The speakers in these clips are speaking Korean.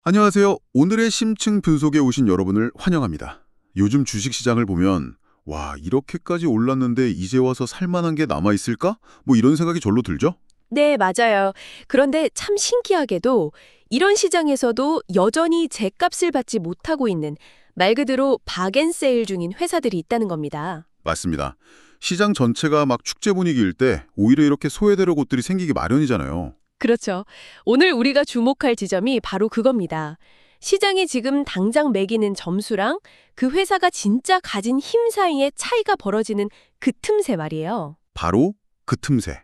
안녕하세요. 오늘의 심층 분석에 오신 여러분을 환영합니다. 요즘 주식시장을 보면 와, 이렇게까지 올랐는데 이제 와서 살만한 게 남아있을까? 뭐 이런 생각이 절로 들죠? 네, 맞아요. 그런데 참 신기하게도 이런 시장에서도 여전히 제값을 받지 못하고 있는 말 그대로 박앤세일 중인 회사들이 있다는 겁니다. 맞습니다. 시장 전체가 막 축제 분위기일 때 오히려 이렇게 소외되는 곳들이 생기기 마련이잖아요. 그렇죠. 오늘 우리가 주목할 지점이 바로 그겁니다. 시장이 지금 당장 매기는 점수랑 그 회사가 진짜 가진 힘 사이의 차이가 벌어지는 그 틈새 말이에요. 바로 그 틈새.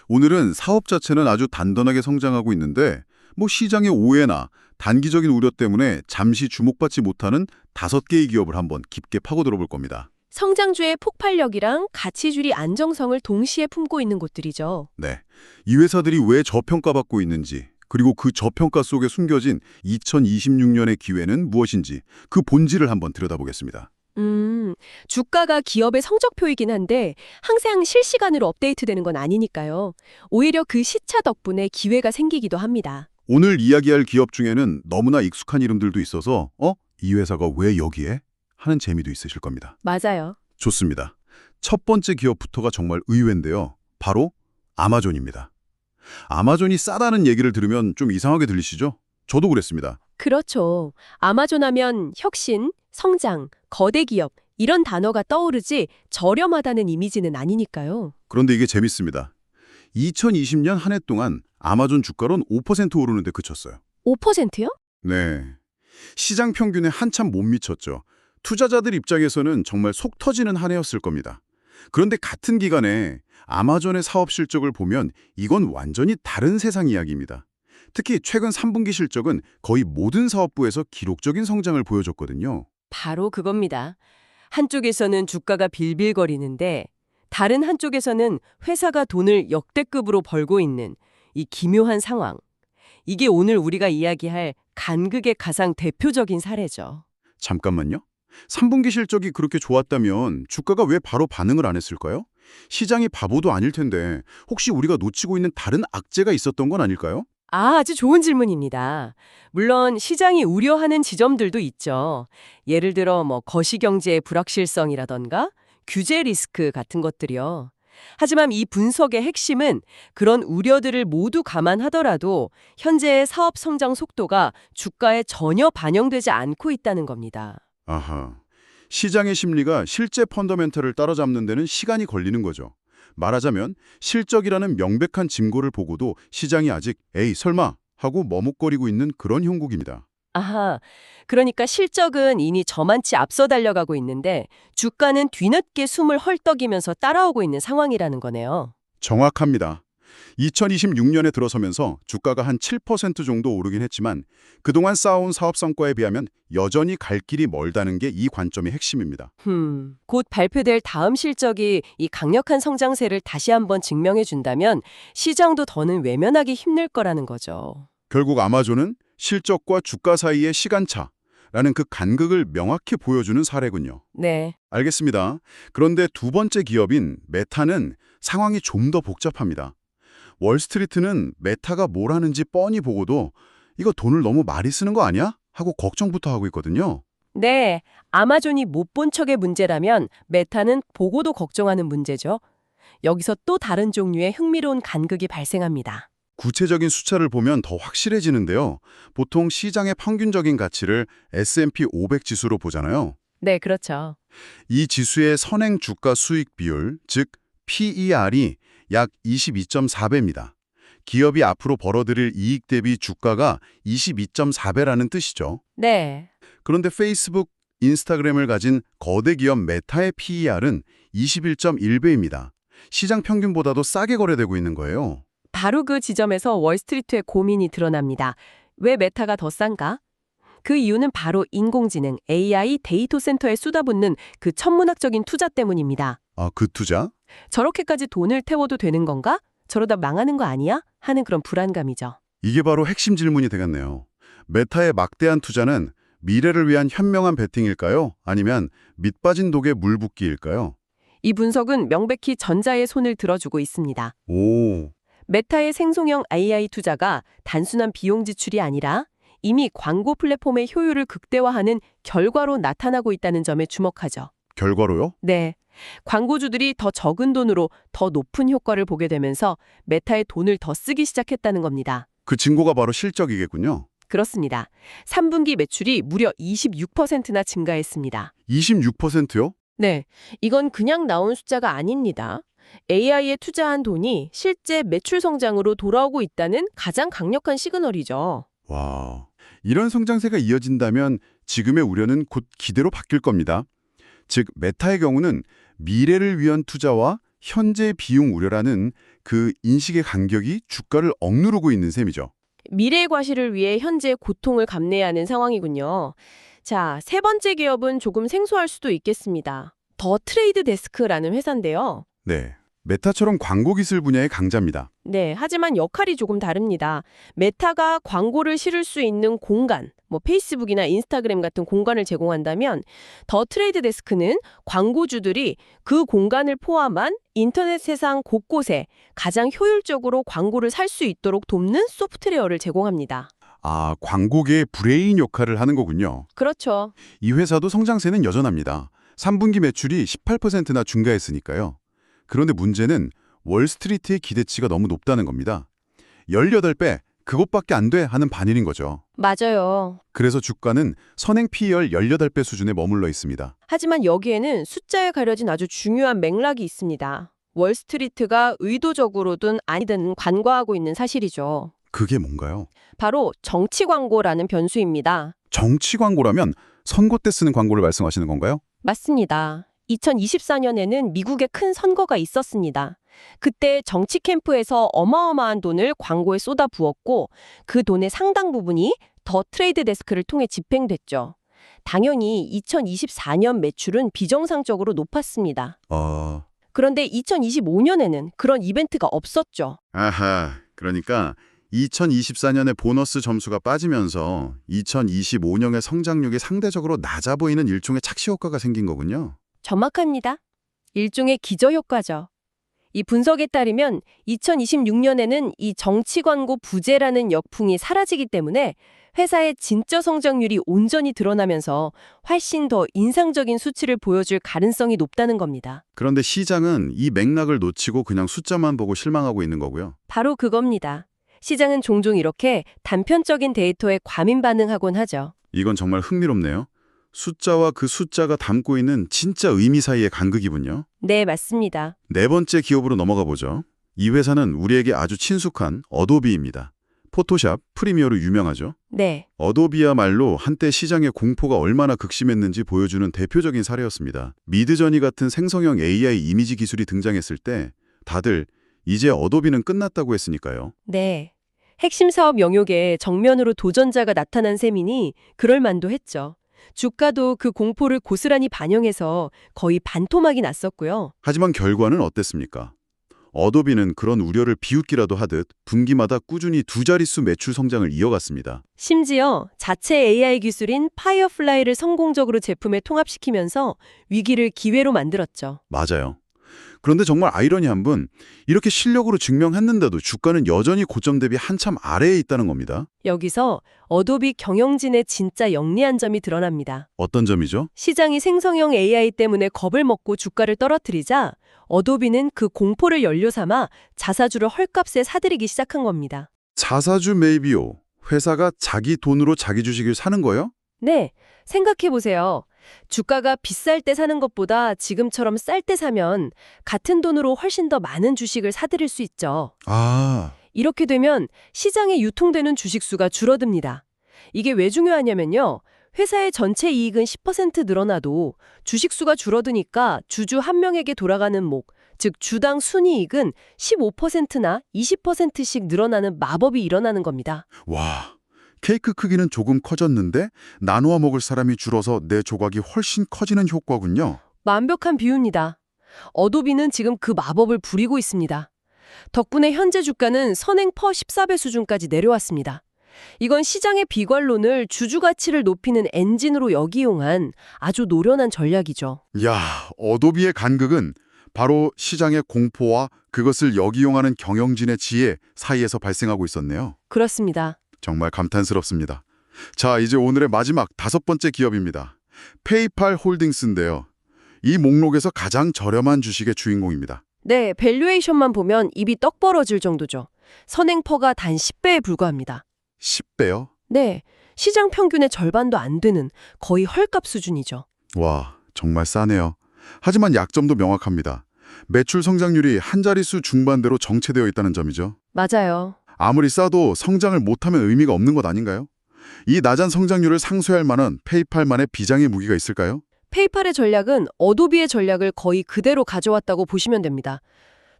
오늘은 사업 자체는 아주 단단하게 성장하고 있는데 뭐 시장의 오해나 단기적인 우려 때문에 잠시 주목받지 못하는 5개의 기업을 한번 깊게 파고들어 볼 겁니다. 성장주의 폭발력이랑 가치줄이 안정성을 동시에 품고 있는 곳들이죠. 네. 이 회사들이 왜 저평가받고 있는지, 그리고 그 저평가 속에 숨겨진 2026년의 기회는 무엇인지 그 본질을 한번 들여다보겠습니다. 주가가 기업의 성적표이긴 한데 항상 실시간으로 업데이트되는 건 아니니까요. 오히려 그 시차 덕분에 기회가 생기기도 합니다. 오늘 이야기할 기업 중에는 너무나 익숙한 이름들도 있어서 이 회사가 왜 여기에? 하는 재미도 있으실 겁니다. 맞아요. 좋습니다. 첫 번째 기업부터가 정말 의외인데요. 바로 아마존입니다. 아마존이 싸다는 얘기를 들으면 좀 이상하게 들리시죠? 저도 그랬습니다. 그렇죠. 아마존 하면 혁신, 성장, 거대 기업 이런 단어가 떠오르지 저렴하다는 이미지는 아니니까요. 그런데 이게 재밌습니다. 2020년 한 해 동안 아마존 주가는 5% 오르는데 그쳤어요. 5%요? 네. 시장 평균에 한참 못 미쳤죠. 투자자들 입장에서는 정말 속 터지는 한 해였을 겁니다. 그런데 같은 기간에 아마존의 사업 실적을 보면 이건 완전히 다른 세상 이야기입니다. 특히 최근 3분기 실적은 거의 모든 사업부에서 기록적인 성장을 보여줬거든요. 바로 그겁니다. 한쪽에서는 주가가 빌빌거리는데 다른 한쪽에서는 회사가 돈을 역대급으로 벌고 있는 이 기묘한 상황. 이게 오늘 우리가 이야기할 간극의 가장 대표적인 사례죠. 잠깐만요. 3분기 실적이 그렇게 좋았다면 주가가 왜 바로 반응을 안 했을까요? 시장이 바보도 아닐 텐데 혹시 우리가 놓치고 있는 다른 악재가 있었던 건 아닐까요? 아주 좋은 질문입니다. 물론 시장이 우려하는 지점들도 있죠. 예를 들어 거시경제의 불확실성이라던가 규제 리스크 같은 것들이요. 하지만 이 분석의 핵심은 그런 우려들을 모두 감안하더라도 현재의 사업 성장 속도가 주가에 전혀 반영되지 않고 있다는 겁니다. 아하. 시장의 심리가 실제 펀더멘털을 따라잡는 데는 시간이 걸리는 거죠. 말하자면 실적이라는 명백한 증거를 보고도 시장이 아직 에이 설마 하고 머뭇거리고 있는 그런 형국입니다. 아하, 그러니까 실적은 이미 저만치 앞서 달려가고 있는데 주가는 뒤늦게 숨을 헐떡이면서 따라오고 있는 상황이라는 거네요. 정확합니다. 2026년에 들어서면서 주가가 한 7% 정도 오르긴 했지만 그동안 쌓아온 사업 성과에 비하면 여전히 갈 길이 멀다는 게 이 관점의 핵심입니다. 곧 발표될 다음 실적이 이 강력한 성장세를 다시 한번 증명해 준다면 시장도 더는 외면하기 힘들 거라는 거죠. 결국 아마존은 실적과 주가 사이의 시간차라는 그 간극을 명확히 보여주는 사례군요. 네. 알겠습니다. 그런데 두 번째 기업인 메타는 상황이 좀 더 복잡합니다. 월스트리트는 메타가 뭘 하는지 뻔히 보고도 이거 돈을 너무 많이 쓰는 거 아니야? 하고 걱정부터 하고 있거든요. 네. 아마존이 못 본 척의 문제라면 메타는 보고도 걱정하는 문제죠. 여기서 또 다른 종류의 흥미로운 간극이 발생합니다. 구체적인 숫자를 보면 더 확실해지는데요. 보통 시장의 평균적인 가치를 S&P 500 지수로 보잖아요. 네, 그렇죠. 이 지수의 선행 주가 수익 비율, 즉 PER이 약 22.4배입니다. 기업이 앞으로 벌어들일 이익 대비 주가가 22.4배라는 뜻이죠. 네. 그런데 페이스북, 인스타그램을 가진 거대 기업 메타의 PER은 21.1배입니다. 시장 평균보다도 싸게 거래되고 있는 거예요. 바로 그 지점에서 월스트리트의 고민이 드러납니다. 왜 메타가 더 싼가? 그 이유는 바로 인공지능, AI 데이터 센터에 쏟아붓는 그 천문학적인 투자 때문입니다. 아, 그 투자? 저렇게까지 돈을 태워도 되는 건가? 저러다 망하는 거 아니야? 하는 그런 불안감이죠. 이게 바로 핵심 질문이 되겠네요. 메타의 막대한 투자는 미래를 위한 현명한 베팅일까요? 아니면 밑빠진 독에 물 붓기일까요? 이 분석은 명백히 전자의 손을 들어주고 있습니다. 오, 메타의 생성형 AI 투자가 단순한 비용 지출이 아니라 이미 광고 플랫폼의 효율을 극대화하는 결과로 나타나고 있다는 점에 주목하죠. 결과로요? 네. 광고주들이 더 적은 돈으로 더 높은 효과를 보게 되면서 메타에 돈을 더 쓰기 시작했다는 겁니다. 그 증거가 바로 실적이겠군요. 그렇습니다. 3분기 매출이 무려 26%나 증가했습니다. 26%요? 네, 이건 그냥 나온 숫자가 아닙니다. AI에 투자한 돈이 실제 매출 성장으로 돌아오고 있다는 가장 강력한 시그널이죠. 와, 이런 성장세가 이어진다면 지금의 우려는 곧 기대로 바뀔 겁니다. 즉, 메타의 경우는 미래를 위한 투자와 현재 비용 우려라는 그 인식의 간격이 주가를 억누르고 있는 셈이죠. 미래의 과실을 위해 현재의 고통을 감내해야 하는 상황이군요. 자, 세 번째 기업은 조금 생소할 수도 있겠습니다. 더 트레이드 데스크라는 회사인데요. 네, 메타처럼 광고 기술 분야의 강자입니다. 네, 하지만 역할이 조금 다릅니다. 메타가 광고를 실을 수 있는 공간, 페이스북이나 인스타그램 같은 공간을 제공한다면 더 트레이드 데스크는 광고주들이 그 공간을 포함한 인터넷 세상 곳곳에 가장 효율적으로 광고를 살 수 있도록 돕는 소프트웨어를 제공합니다. 아, 광고계의 브레인 역할을 하는 거군요. 그렇죠. 이 회사도 성장세는 여전합니다. 3분기 매출이 18%나 증가했으니까요. 그런데 문제는 월스트리트의 기대치가 너무 높다는 겁니다. 18배, 그것밖에 안 돼 하는 반일인 거죠. 맞아요. 그래서 주가는 선행 PER 18배 수준에 머물러 있습니다. 하지만 여기에는 숫자에 가려진 아주 중요한 맥락이 있습니다. 월스트리트가 의도적으로든 아니든 간과하고 있는 사실이죠. 그게 뭔가요? 바로 정치 광고라는 변수입니다. 정치 광고라면 선거 때 쓰는 광고를 말씀하시는 건가요? 맞습니다. 2024년에는 미국에 큰 선거가 있었습니다. 그때 정치 캠프에서 어마어마한 돈을 광고에 쏟아부었고 그 돈의 상당 부분이 더 트레이드 데스크를 통해 집행됐죠. 당연히 2024년 매출은 비정상적으로 높았습니다. 그런데 2025년에는 그런 이벤트가 없었죠. 아하, 그러니까 2024년에 보너스 점수가 빠지면서 2025년의 성장률이 상대적으로 낮아 보이는 일종의 착시 효과가 생긴 거군요. 정확합니다. 일종의 기저효과죠. 이 분석에 따르면 2026년에는 이 정치 광고 부재라는 역풍이 사라지기 때문에 회사의 진짜 성장률이 온전히 드러나면서 훨씬 더 인상적인 수치를 보여줄 가능성이 높다는 겁니다. 그런데 시장은 이 맥락을 놓치고 그냥 숫자만 보고 실망하고 있는 거고요. 바로 그겁니다. 시장은 종종 이렇게 단편적인 데이터에 과민 반응하곤 하죠. 이건 정말 흥미롭네요. 숫자와 그 숫자가 담고 있는 진짜 의미 사이의 간극이군요. 네, 맞습니다. 네 번째 기업으로 넘어가 보죠. 이 회사는 우리에게 아주 친숙한 어도비입니다. 포토샵, 프리미어로 유명하죠. 네. 어도비야말로 한때 시장의 공포가 얼마나 극심했는지 보여주는 대표적인 사례였습니다. 미드저니 같은 생성형 AI 이미지 기술이 등장했을 때 다들 이제 어도비는 끝났다고 했으니까요. 네. 핵심 사업 영역에 정면으로 도전자가 나타난 셈이니 그럴 만도 했죠. 주가도 그 공포를 고스란히 반영해서 거의 반토막이 났었고요. 하지만 결과는 어땠습니까? 어도비는 그런 우려를 비웃기라도 하듯 분기마다 꾸준히 두 자릿수 매출 성장을 이어갔습니다. 심지어 자체 AI 기술인 파이어플라이를 성공적으로 제품에 통합시키면서 위기를 기회로 만들었죠. 맞아요. 그런데 정말 아이러니한 분, 이렇게 실력으로 증명했는데도 주가는 여전히 고점 대비 한참 아래에 있다는 겁니다. 여기서 어도비 경영진의 진짜 영리한 점이 드러납니다. 어떤 점이죠? 시장이 생성형 AI 때문에 겁을 먹고 주가를 떨어뜨리자 어도비는 그 공포를 연료 삼아 자사주를 헐값에 사들이기 시작한 겁니다. 자사주 매입이요. 회사가 자기 돈으로 자기 주식을 사는 거요? 네, 생각해보세요. 주가가 비쌀 때 사는 것보다 지금처럼 쌀 때 사면 같은 돈으로 훨씬 더 많은 주식을 사들일 수 있죠. 아, 이렇게 되면 시장에 유통되는 주식 수가 줄어듭니다. 이게 왜 중요하냐면요. 회사의 전체 이익은 10% 늘어나도 주식 수가 줄어드니까 주주 한 명에게 돌아가는 즉 주당 순이익은 15%나 20%씩 늘어나는 마법이 일어나는 겁니다. 와. 케이크 크기는 조금 커졌는데 나누어 먹을 사람이 줄어서 내 조각이 훨씬 커지는 효과군요. 완벽한 비유입니다. 어도비는 지금 그 마법을 부리고 있습니다. 덕분에 현재 주가는 선행 퍼 14배 수준까지 내려왔습니다. 이건 시장의 비관론을 주주 가치를 높이는 엔진으로 역이용한 아주 노련한 전략이죠. 야, 어도비의 간극은 바로 시장의 공포와 그것을 역이용하는 경영진의 지혜 사이에서 발생하고 있었네요. 그렇습니다. 정말 감탄스럽습니다. 자, 이제 오늘의 마지막 5번째 기업입니다. 페이팔 홀딩스인데요. 이 목록에서 가장 저렴한 주식의 주인공입니다. 네, 밸류에이션만 보면 입이 떡 벌어질 정도죠. 선행퍼가 단 10배에 불과합니다. 10배요? 네, 시장 평균의 절반도 안 되는 거의 헐값 수준이죠. 와, 정말 싸네요. 하지만 약점도 명확합니다. 매출 성장률이 한 자릿수 중반대로 정체되어 있다는 점이죠. 맞아요. 아무리 싸도 성장을 못하면 의미가 없는 것 아닌가요? 이 낮은 성장률을 상쇄할 만한 페이팔만의 비장의 무기가 있을까요? 페이팔의 전략은 어도비의 전략을 거의 그대로 가져왔다고 보시면 됩니다.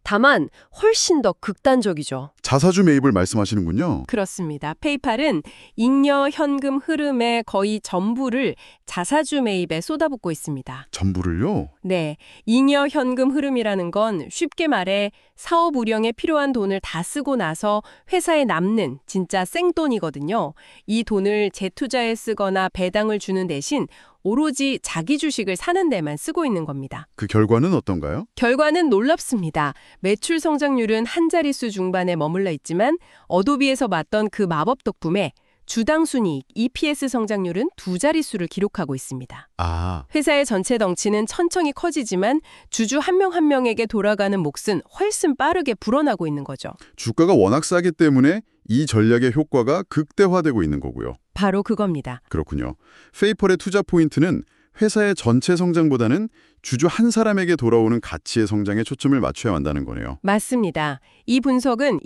다만 훨씬 더 극단적이죠. 자사주 매입을 말씀하시는군요. 그렇습니다. 페이팔은 잉여 현금 흐름의 거의 전부를 자사주 매입에 쏟아붓고 있습니다. 전부를요? 네, 잉여 현금 흐름이라는 건 쉽게 말해 사업 운영에 필요한 돈을 다 쓰고 나서 회사에 남는 진짜 생돈이거든요. 이 돈을 재투자에 쓰거나 배당을 주는 대신 오로지 자기 주식을 사는 데만 쓰고 있는 겁니다. 그 결과는 어떤가요? 결과는 놀랍습니다. 매출 성장률은 한 자릿수 중반에 머물러 있지만 어도비에서 봤던 그 마법 덕분에 주당 순이익 EPS 성장률은 두 자릿수를 기록하고 있습니다. 아, 회사의 전체 덩치는 천천히 커지지만 주주 한 명 한 명에게 돌아가는 몫은 훨씬 빠르게 불어나고 있는 거죠. 주가가 워낙 싸기 때문에 이 전략의 효과가 극대화되고 있는 거고요. 바로 그겁니다. 그렇군요. 페이펄의 투자 포인트는 회사의 전체 성장보다는 주주 한 사람에게 돌아오는 가치의 성장에 초점을 맞춰야 한다는 거네요. 맞습니다. 이 분석은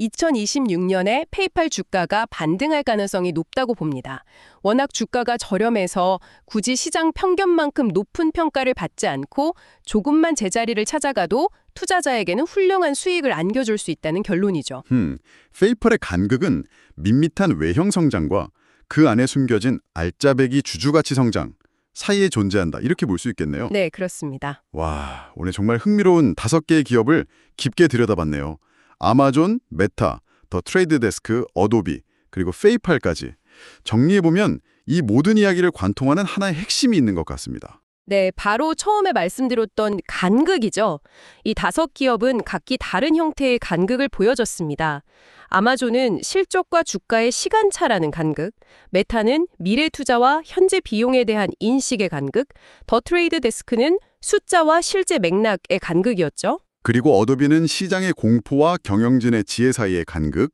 2026년에 페이팔 주가가 반등할 가능성이 높다고 봅니다. 워낙 주가가 저렴해서 굳이 시장 평균만큼 높은 평가를 받지 않고 조금만 제자리를 찾아가도 투자자에게는 훌륭한 수익을 안겨줄 수 있다는 결론이죠. 페이펄의 간극은 밋밋한 외형 성장과 그 안에 숨겨진 알짜배기 주주가치 성장 사이에 존재한다. 이렇게 볼 수 있겠네요. 네, 그렇습니다. 와, 오늘 정말 흥미로운 5개의 기업을 깊게 들여다봤네요. 아마존, 메타, 더 트레이드 데스크, 어도비, 그리고 페이팔까지. 정리해보면 이 모든 이야기를 관통하는 하나의 핵심이 있는 것 같습니다. 네, 바로 처음에 말씀드렸던 간극이죠. 이 5기업은 각기 다른 형태의 간극을 보여줬습니다. 아마존은 실적과 주가의 시간차라는 간극, 메타는 미래 투자와 현재 비용에 대한 인식의 간극, 더 트레이드 데스크는 숫자와 실제 맥락의 간극이었죠. 그리고 어도비는 시장의 공포와 경영진의 지혜 사이의 간극,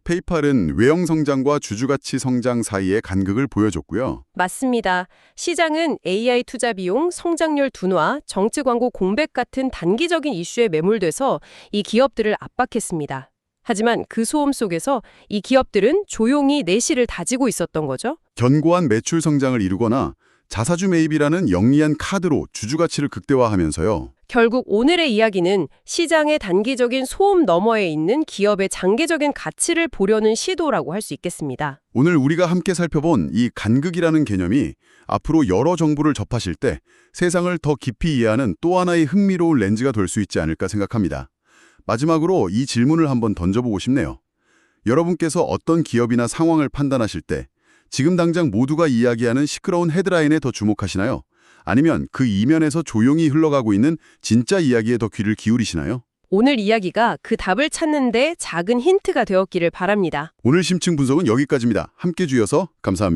페이팔은 외형 성장과 주주가치 성장 사이의 간극을 보여줬고요. 맞습니다. 시장은 AI 투자 비용, 성장률 둔화, 정치 광고 공백 같은 단기적인 이슈에 매몰돼서 이 기업들을 압박했습니다. 하지만 그 소음 속에서 이 기업들은 조용히 내실을 다지고 있었던 거죠. 견고한 매출 성장을 이루거나 자사주 매입이라는 영리한 카드로 주주가치를 극대화하면서요. 결국 오늘의 이야기는 시장의 단기적인 소음 너머에 있는 기업의 장기적인 가치를 보려는 시도라고 할 수 있겠습니다. 오늘 우리가 함께 살펴본 이 간극이라는 개념이 앞으로 여러 정보를 접하실 때 세상을 더 깊이 이해하는 또 하나의 흥미로운 렌즈가 될 수 있지 않을까 생각합니다. 마지막으로 이 질문을 한번 던져보고 싶네요. 여러분께서 어떤 기업이나 상황을 판단하실 때 지금 당장 모두가 이야기하는 시끄러운 헤드라인에 더 주목하시나요? 아니면 그 이면에서 조용히 흘러가고 있는 진짜 이야기에 더 귀를 기울이시나요? 오늘 이야기가 그 답을 찾는 데 작은 힌트가 되었기를 바랍니다. 오늘 심층 분석은 여기까지입니다. 함께 주셔서 감사합니다.